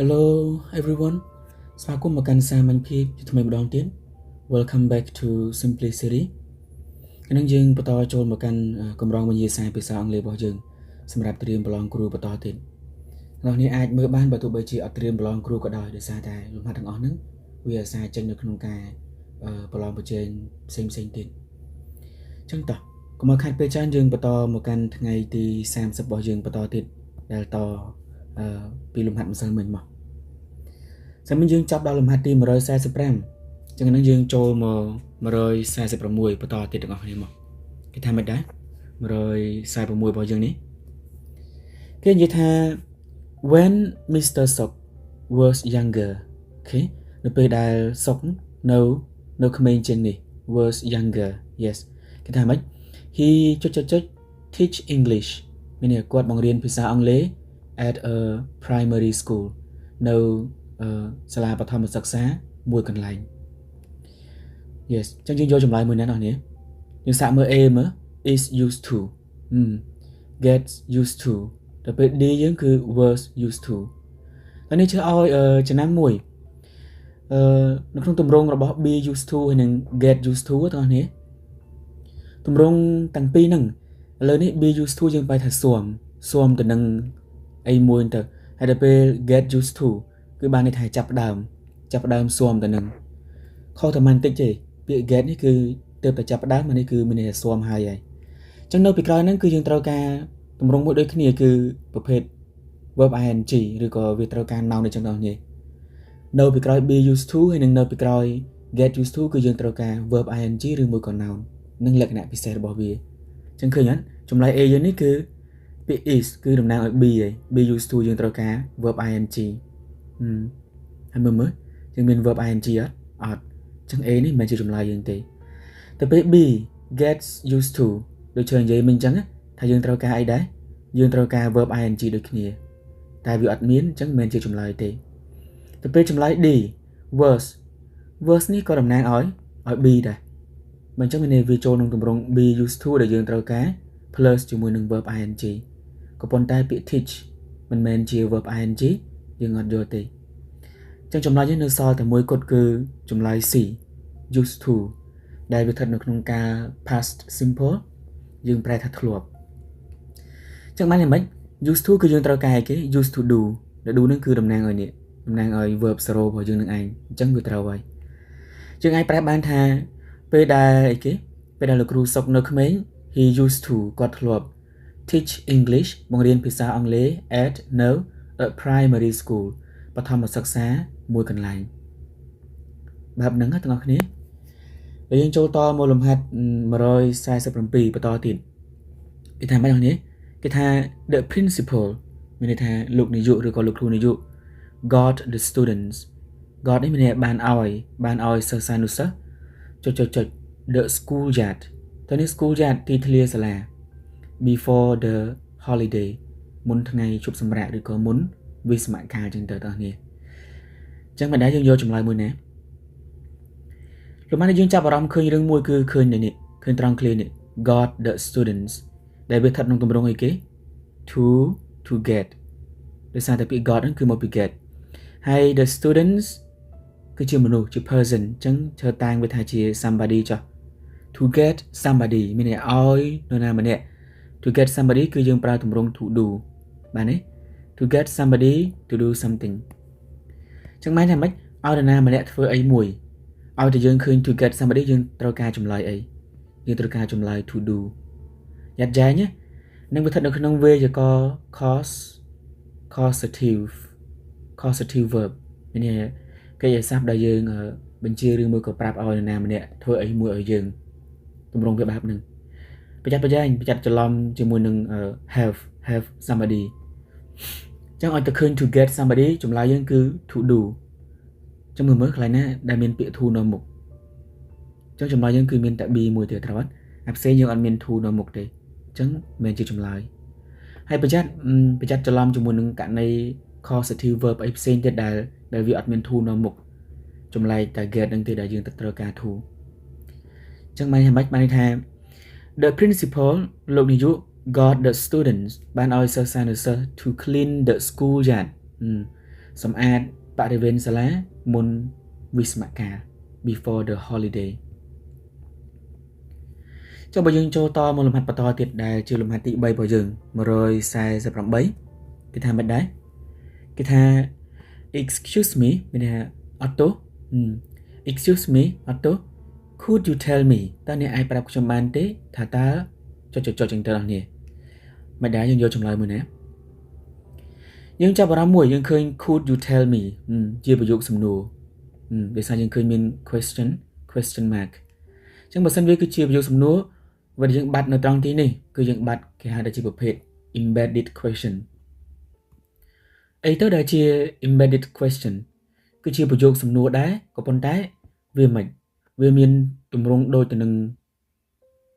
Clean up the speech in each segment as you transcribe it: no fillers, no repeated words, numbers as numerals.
Hello everyone ស្វាគមន៍មកកាន់សារមិញភាពជាថ្មីម្ដងទៀត Welcome back to Simplicity ថ្ងៃនេះយើងបន្តចូលមកកាន់កម្រងវិញ្ញាសាភាសាអង់គ្លេសរបស់យើងសម្រាប់ត្រៀមប្រឡងគ្រូបន្តទៀតអ្នកនរអាចមើលបានបើទោះបីជាអត់ត្រៀមប្រឡងគ្រូក៏ដោយដោយសារតែលំហាត់ទាំងអស់ហ្នឹងវាអាស្រ័យចេញនៅក្នុងការប្រឡងប្រជែងផ្សេងទៀតអញ្ចឹងតោះកុំឲ្យខាត់ពេលច្រើនយើងបន្តមកកាន់ថ្ងៃទី30របស់យើងបន្តទៀតដែលតពីលំហាត់ម្សិលមិញមកចាំយើងចាប់ដល់លំហាត់ទី145ចឹងហ្នឹងយើងចូលមក146បន្តទៀតទាំងអស់គ្នាមកគេថាមិនដែរ146របស់យើងនេះគេនិយាយថា when Mr. Sok was younger អូខេនៅពេលដែល Sok នៅក្មេងជាងនេះ was younger yes គេថាម៉េច he teach English មានន័យគាត់បង្រៀនភាសាអង់គ្លេស at a primary school នៅសាលាបឋមសិក្សាមួយកន្លែង yes ចឹងយើងយកចម្លើយមួយណាស់នេះយើងសាកមើល A មើល is used to gets used to ដល់ពេល D យើងគឺ was used to ហើយនេះជឿឲ្យចំណាំមួយនៅក្នុងទម្រង់របស់ be used to ហើយនិង get used to ទាំងអស់នេះទម្រង់ទាំងពីរហ្នឹងឥឡូវនេះ be used to យើងបែរថាស៊ាំទៅនឹងអីមួយទៅហើយដល់ពេល get used to គឺបានន័យថាចាប់ផ្ដើមស៊ាំទៅនឹងខុសតែបន្តិចទេពាក្យ get នេះគឺទើបតែចាប់ផ្ដើមនេះគឺមានន័យថាស៊ាំហើយអញ្ចឹងនៅពីក្រោយហ្នឹងគឺយើងត្រូវការទម្រង់មួយដូចគ្នាគឺប្រភេទ verb ing ឬក៏វាត្រូវការ noun អញ្ចឹងដល់នេះនៅពីក្រោយ be used to ហើយនិងនៅពីក្រោយ get used to គឺយើងត្រូវការ verb ing ឬមួយក៏ noun នឹងលក្ខណៈពិសេសរបស់វាអញ្ចឹងឃើញអត់ចម្លើយ A យើងនេះគឺពាក្យ is គឺតំណាងឲ្យ be ហើយ be used to យើងត្រូវការ verb ing ហើយមើលយើងមាន verb ing អត់អញ្ចឹង A នេះមិនមែនជាចម្លើយយើងទេតែពេល B gets used to ដូចជើងនិយាយមិញអញ្ចឹងថាយើងត្រូវការអីដែរយើងត្រូវការ verb ing ដូចគ្នាតែវាអត់មានអញ្ចឹងមិនមែនជាចម្លើយទេតែពេលចម្លើយ D was នេះក៏តំណាងឲ្យ B ដែរបើអញ្ចឹងមានន័យវាចូលក្នុងទម្រង់ be used to ដែលយើងត្រូវការ plus ជាមួយនឹង verb ing ក៏ប៉ុន្តែពាក្យ teach មិនមែនជា verb ing យើងអត់យកទេអញ្ចឹងចម្លើយយើងនៅសល់តែមួយគត់គឺចម្លើយ C used to ដែលវាស្ថិតនៅក្នុងការ past simple យើងប្រែថាធ្លាប់អញ្ចឹងបានយ៉ាងម៉េច used to គឺយើងត្រូវការអីគេ used to do ដែល do នឹងគឺតំណាងឲ្យនេះតំណាងឲ្យ verb 0របស់យើងនឹងឯងអញ្ចឹងវាត្រូវហើយយើងអាចប្រែបានថាពេលដែលអីគេពេលដែលលោកគ្រូសុកនៅក្មេង he used to គាត់ធ្លាប់ teach English បង្រៀនភាសាអង់គ្លេស at នៅ primary school បឋមសិក្សាមួយកន្លែងបែបហ្នឹងទាំងអស់គ្នាហើយយើងចូលតមកលំហាត់147បន្តទៀតគេថាម៉េចបងនេះគេថា the principal មានន័យថាលោកនាយកឬក៏លោកគ្រូនាយក got the students got នេះមានន័យបានឲ្យសិស្សានុសិស្សចុច the school yard តើនេះ school yard ទីធ្លាសាលា before the holiday មុនថ្ងៃជប់សម្រាកឬក៏មុនវិស្សមកាលអញ្ចឹងទៅបងប្អូនអញ្ចឹងមិនដែរយើងយកចម្លើយមួយណាលោកបានយើងចាប់អារម្មណ៍ឃើញរឿងមួយគឺឃើញនេះឃើញត្រង់ clear នេះ got the students ដែលវាស្ថិតក្នុងទម្រង់អីគេ to get ដោយសារតែពាក្យ got ហ្នឹងគឺមកពី get ហើយ the students គឺជាមនុស្សជា person អញ្ចឹងធ្វើតាំងវាថាជា somebody ចុះ to get somebody មានន័យឲ្យនរណាម្នាក់ to get somebody គឺយើងប្រើទម្រង់ to do បាទទេ to get somebody to do something អញ្ចឹងបានថាម៉េចឲ្យនរណាម្នាក់ធ្វើអីមួយឲ្យតែយើងឃើញ to get somebody យើងត្រូវការចម្លើយអីយើងត្រូវការចម្លើយ to do យ៉ាត់យ៉ែងនឹងវាស្ថិតនៅក្នុងវេយ្យាករណ៍ causative verb មានន័យកិច្ចសព្ទដែលយើងបញ្ជាឬមួយក៏ប្រាប់ឲ្យនរណាម្នាក់ធ្វើអីមួយឲ្យយើងទម្រង់វាបែបហ្នឹងប្រយ័ត្នច្រឡំជាមួយនឹង have somebody អញ្ចឹងឲ្យតែឃើញ to get somebody ចម្លើយយើងគឺ to do អញ្ចឹងមើលកន្លែងណាដែលមានពាក្យ to នៅមុខអញ្ចឹងចម្លើយយើងគឺមានតែ B មួយទេត្រូវអត់អាផ្សេងយើងអត់មាន to នៅមុខទេអញ្ចឹងមិនមែនជាចម្លើយហើយប្រយ័ត្នច្រឡំជាមួយនឹងករណី causative verb អីផ្សេងទៀតដែលវាអត់មាន to នៅមុខចម្លែកតែ get នឹងទេដែលយើងត្រូវការ to អញ្ចឹងបានន័យថា the principal លោកនាយក got the students បានឲ្យសិស្សានុសិស្ស to clean the school yard សម្អាតបរិវេណសាលាមុនវិស្សមកាល before the holiday ចុះបើយើងចូលតមកលំហាត់បន្តទៀតដែលជាលំហាត់ទី3របស់យើង148គេថាមិនដែរគេថា excuse me មានថាអត់ទោស excuse me អត់ទោស could you tell me តើអ្នកអាចប្រាប់ខ្ញុំបានទេថាតើចុចចឹងទៅអ្នកនេះមិនដែរយើងយកចម្លើយមួយណាយើងចាប់អារម្មណ៍មួយយើងឃើញ could you tell me ជាប្រយោគសំណួរដោយសារយើងឃើញមាន question mark អញ្ចឹងបើសិនវាគឺជាប្រយោគសំណួរបើយើងបាត់នៅត្រង់ទីនេះគឺយើងបាត់គេហៅថាជាប្រភេទ embedded question អីទៅដែលជា embedded question គឺជាប្រយោគសំណួរដែរក៏ប៉ុន្តែវាមានទម្រង់ដូចទៅនឹង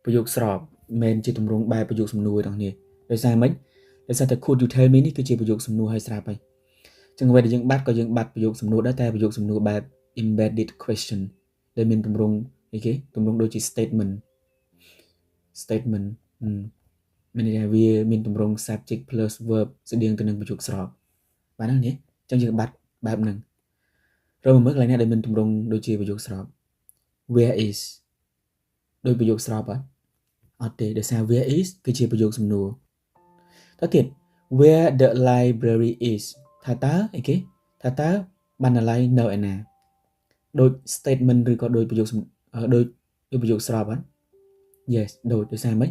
ប្រយោគស្របមិនជាទម្រង់បែបប្រយោគសំណួរទាំងនេះដោយសារតែ could you tell me នេះគឺជាប្រយោគសំណួរឲ្យស្រាប់ហើយអញ្ចឹងអ្វីដែលយើងបាត់ក៏យើងបាត់ប្រយោគសំណួរដែរតែប្រយោគសំណួរបែប embedded question ដែលមានទម្រង់អីគេទម្រង់ដូចជា statement មានន័យថាវាមានទម្រង់ subject plus verb ស្តៀងទៅនឹងប្រយោគស្របបាទហ្នឹងនេះអញ្ចឹងយើងបាត់បែបហ្នឹងរកមើលកន្លែងណាដែលមានទម្រង់ដូចជាប្រយោគស្រប where is ដោយប្រយោគស្របអត់ទេដោយសារ where is គឺជាប្រយោគសំណួរតទៅទៀត where the library is ថាតើអីគេថាតើបណ្ណាល័យនៅឯណាដូច statement ឬក៏ដូចប្រយោគដូចប្រយោគស្របyes ដោយសារម៉េច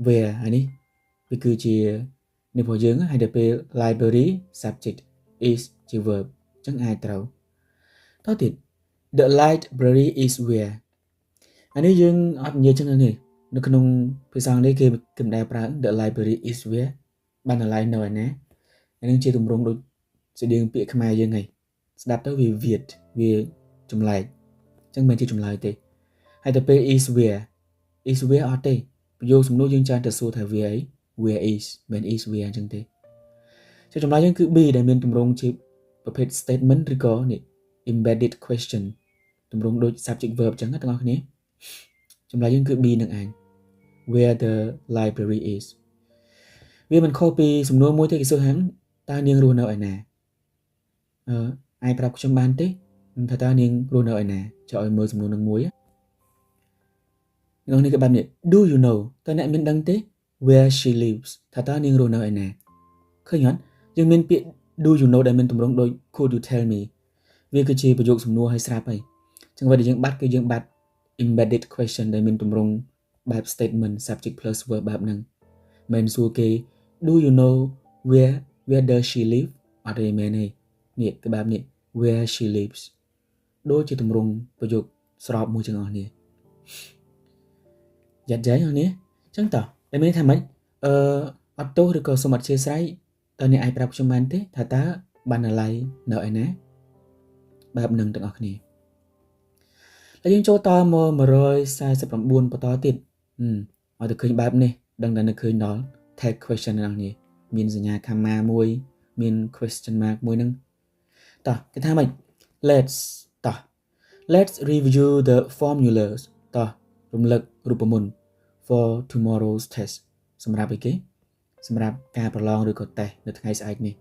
where ហើយនេះវាគឺជានេះរបស់យើងហើយដល់ពេល library subject is ជា verb អញ្ចឹងអាចត្រូវតទៅទៀត the library is where អានេះយើងអត់និយាយចឹងនេះនៅក្នុងភាសាអង់គ្លេសគេមិនដែលប្រើ the library is where បណ្ណាល័យនៅឯណាអានេះជាទម្រង់ដូចស្តៀងពាក្យខ្មែរយើងហីស្ដាប់ទៅវាវាចម្លែកអញ្ចឹងមិនជាចម្លើយទេហើយទៅពេល is where អត់ទេប្រយោគសំណួរយើងច្រើនតែសួរថា where is មិន is where អញ្ចឹងទេចុះចម្លើយយើងគឺ B ដែលមានទម្រង់ជាប្រភេទ statement ឬក៏នេះ embedded question ទម្រង់ដូច subject verb អញ្ចឹងទាំងអស់គ្នាចម្លើយយើងគឺ B នឹងឯង where the library is វាមិនខុសពីសំណួរមួយទេគេសួរថាតើនាងរស់នៅឯណាអាចប្រាប់ខ្ញុំបានទេថាតើនាងរស់នៅឯណាចុះឲ្យមើលសំណួរនឹងមួយនោះនេះក៏បែបនេះ do you know តើអ្នកមានដឹងទេ where she lives ថាតើនាងរស់នៅឯណាឃើញអត់យើងមានពាក្យ do you know ដែលមានទម្រង់ដូច could you tell me វាគឺជាប្រយោគសំណួរឲ្យស្រាប់ហើយអញ្ចឹងអ្វីដែលយើងបាត់គឺយើងបាត់ embedded question ដែលមានទម្រង់បែប statement subject plus verb បែបហ្នឹងមិនសួរគេ do you know where does she live អត់ទេមែនទេនេះគឺបែបនេះ where she lives ដូចជាទម្រង់ប្រយោគស្របមួយទាំងអស់នេះយ៉ាត់យ៉ាងនេះអញ្ចឹងតោះតែមានថាម៉េចអត់ទោសឬក៏សូមអធិស្ឋានតើអ្នកអាចប្រាប់ខ្ញុំបានទេថាតើបណ្ណាល័យនៅឯណាបែបនឹងទាំងអស់គ្នាហើយយើងចូលតមក149បន្តទៀតឲ្យទៅឃើញបែបនេះដឹងតែនៅឃើញដល់ tag question ទាំងនេះមានសញ្ញា comma មួយមាន question mark មួយហ្នឹងតោះគេថាម៉េច let's review the formulas តោះរំលឹករូបមន្ត for tomorrow's test សម្រាប់អីគេសម្រាប់ការប្រឡងឬក៏ test នៅថ្ងៃស្អែកនេះ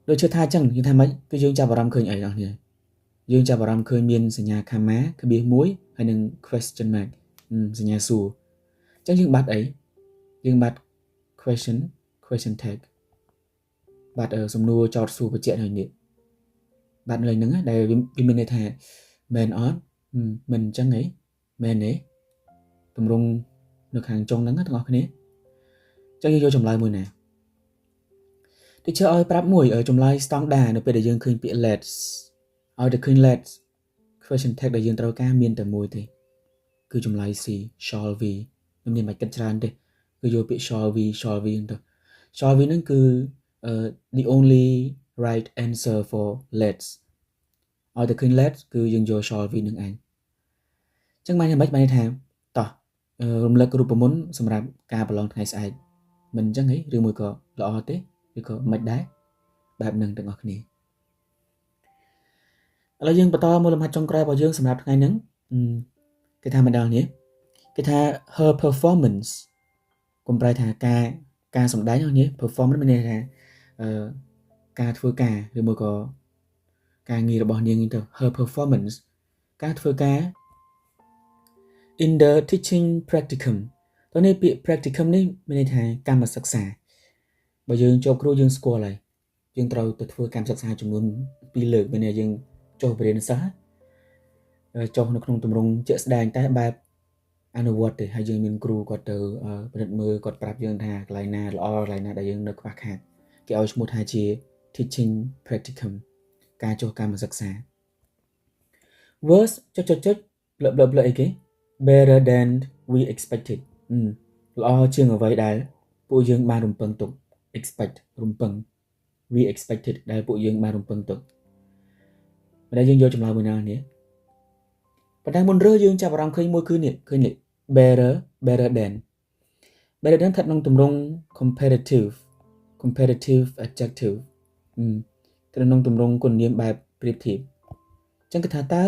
ដូចជឿថាអញ្ចឹងយើងថាម៉េចគឺយើងចាប់អារម្មណ៍ឃើញអីបងប្អូនយើងចាប់អារម្មណ៍ឃើញមានសញ្ញា comma ក្បៀសមួយហើយនឹង question mark សញ្ញាសួរអញ្ចឹងយើងបាត់អីយើងបាត់ question tag បាត់សំណួរចោតសួរបញ្ជាក់នៅនេះបាត់នៅហ្នឹងដែលវាមានន័យថាមែនអត់មិនអញ្ចឹងហីមែនទេទម្រង់នៅខាងចុងហ្នឹងទាំងអស់គ្នាអញ្ចឹងយើងយកចម្លើយមួយណាទីជឿឲ្យប្រាប់មួយចម្លើយស្តង់ដារនៅពេលដែលយើងឃើញពាក្យ let's ឲ្យតែឃើញ let's question tag ដែលយើងត្រូវការមានតែមួយទេគឺចម្លើយ C shall we ខ្ញុំមិនបាច់គិតច្រើនទេគឺយកពាក្យ shall we ហ្នឹងទៅ shall we ហ្នឹងគឺthe only right answer for let's ឲ្យតែឃើញ let's គឺយើងយក shall we នឹងឯងអញ្ចឹងបានយ៉ាងម៉េចបានថាតោះរំលឹករូបមន្តសម្រាប់ការប្រឡងថ្ងៃស្អែកមិនអញ្ចឹងហីឬមួយក៏ល្អទេឬក៏មិនដែរបែបហ្នឹងទាំងអស់គ្នាឥឡូវយើងបន្តមកលំហាត់ចុងក្រោយរបស់យើងសម្រាប់ថ្ងៃហ្នឹងគេថាម្ដងនេះគេថា her performance កុំប្រែថាការសម្ដែងនេះ performance មានន័យថា ការធ្វើការឬមួយក៏ការងាររបស់នាងទៅ her performance ការធ្វើការ in the teaching practicum តើនេះពាក្យ practicum នេះមានន័យថាកម្មសិក្សាបើយើងជាប់គ្រូយើងស្គាល់ហើយយើងត្រូវទៅធ្វើកម្មសិក្សាចំនួន2លើកមានន័យយើងចុះបរិញ្ញាបត្រសិស្សចុះនៅក្នុងទម្រង់ជាក់ស្ដែងតែបែបអនុវត្តទេហើយយើងមានគ្រូគាត់ទៅពិនិត្យមើលគាត់ប្រាប់យើងថាកន្លែងណាល្អកន្លែងណាដែលយើងនៅខ្វះខាតគេឲ្យឈ្មោះថាជា teaching practicum ការចុះកម្មសិក្សា worse blub អីគេ better than we expected ល្អជាងអ្វីដែលពួកយើងបានរំពឹងទុក expect រំពឹង we expected ដែលពួកយើងបានរំពឹងទុកមិនដែលយើងយកចម្លើយមួយណានេះប៉ុន្តែមុនរើសយើងចាប់អារម្មណ៍ឃើញមួយគឺនេះឃើញនេះ better than ស្ថិតក្នុងទម្រង់ comparative adjective ទៅក្នុងទម្រង់គុណនាមបែបប្រៀបធៀបអញ្ចឹងគឺថាតើ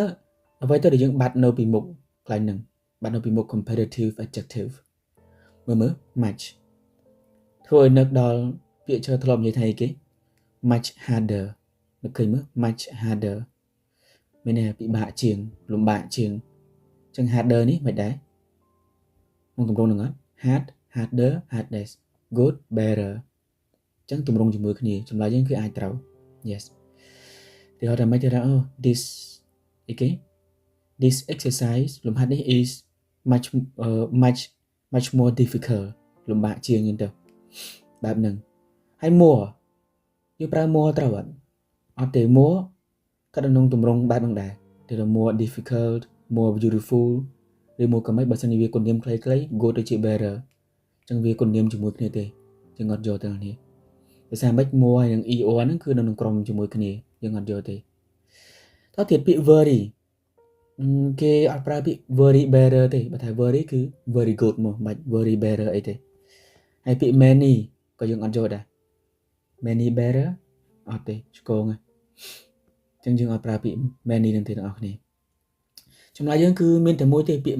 អ្វីទៅដែលយើងបាត់នៅពីមុខកន្លែងហ្នឹងបាត់នៅពីមុខ comparative adjective មើល match ធ្វើឲ្យនឹកដល់ពាក្យធ្លាប់និយាយថាអីគេ much harder នឹកឃើញមើល much harder មានន័យថាពិបាកជាងលំបាកជាងអញ្ចឹង harder នេះមិនដែរក្នុងទម្រង់ហ្នឹងអត់ harder hardest good better អញ្ចឹងទម្រង់ជាមួយគ្នាចម្លើយយើងគឺអាចត្រូវ yes ទីហៅថាមិនទេថា this អីគេ this exercise លំហាត់នេះ is much more difficult លំបាកជាងហ្នឹងទៅបែបហ្នឹងហើយ more យើងប្រើ more ត្រូវអត់ទេ more ក៏ក្នុងទម្រង់បែបហ្នឹងដែរទៅ more difficult more beautiful ឬមួយក៏មិនបើសិនជាវាគុណនាមខ្លីៗ good ទៅជា better អញ្ចឹងវាគុណនាមជាមួយគ្នាទេយើងអត់យកទៅនេះដោយសារមិន more ហើយនឹង er ហ្នឹងគឺនៅក្នុងក្រុមជាមួយគ្នាយើងអត់យកទេតើទៀតពាក្យ very គេអត់ប្រើពាក្យ very better ទេបើថា very គឺ very good មកមិន very better អីទេហើយពាក្យ many ក៏យើងអត់យកដែរ many better អត់ទេឆ្កងអញ្ចឹងយើងអត់ប្រើពាក្យ many នឹងទេអ្នកនរគ្នាចម្លើយយើងគឺមានតែមួយទេពាក្យ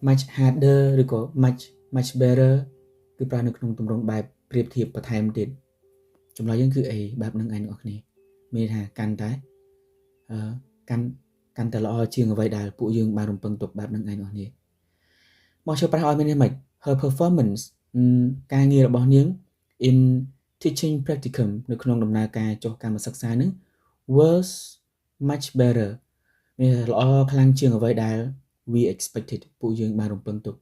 much harder ឬក៏ much better គឺប្រើនៅក្នុងទម្រង់បែបប្រៀបធៀបបន្ថែមទៀតចម្លើយយើងគឺអីបែបហ្នឹងឯងអ្នកនរគ្នាមានថាកាន់តែល្អជាងអ្វីដែលពួកយើងបានរំពឹងទុកបែបហ្នឹងឯងអ្នកនរគ្នាមកជួយប្រាស់ឲ្យមាននេះមិន her performance ការងាររបស់នាង in teaching practicum នៅក្នុងដំណើរការចុះកម្មសិក្សាហ្នឹង was much better មានល្អខ្លាំងជាងអ្វីដែល we expected ពួកយើងបានរំពឹងទុក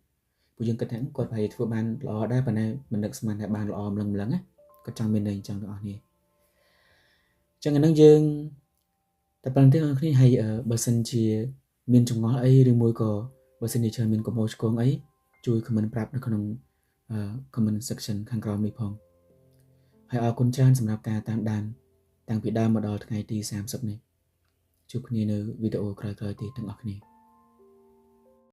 ពួកយើងគិតថាគាត់ប្រហែលធ្វើបានល្អដែរប៉ុន្តែមិននឹកស្មានថាបានល្អម្លឹងណាគាត់ចង់មានន័យអញ្ចឹងទាំងអស់គ្នាអញ្ចឹងអានឹងយើងតែប៉ុណ្្នឹងទេអ្នកគ្នាហើយបើសិនជាមានចង្អុលអីឬមួយក៏បើសិនជាច្រើនមានកំហុសឆ្គងអីជួយ comment ប្រាប់នៅក្នុងcomment section ខាងក្រោមនេះផងហើយអរគុណច្រើនសម្រាប់ការតាមដានតាំងពីដើមមកដល់ថ្ងៃទី30នេះជួបគ្នានៅវីដេអូក្រោយៗទៀតទាំងអស់គ្នា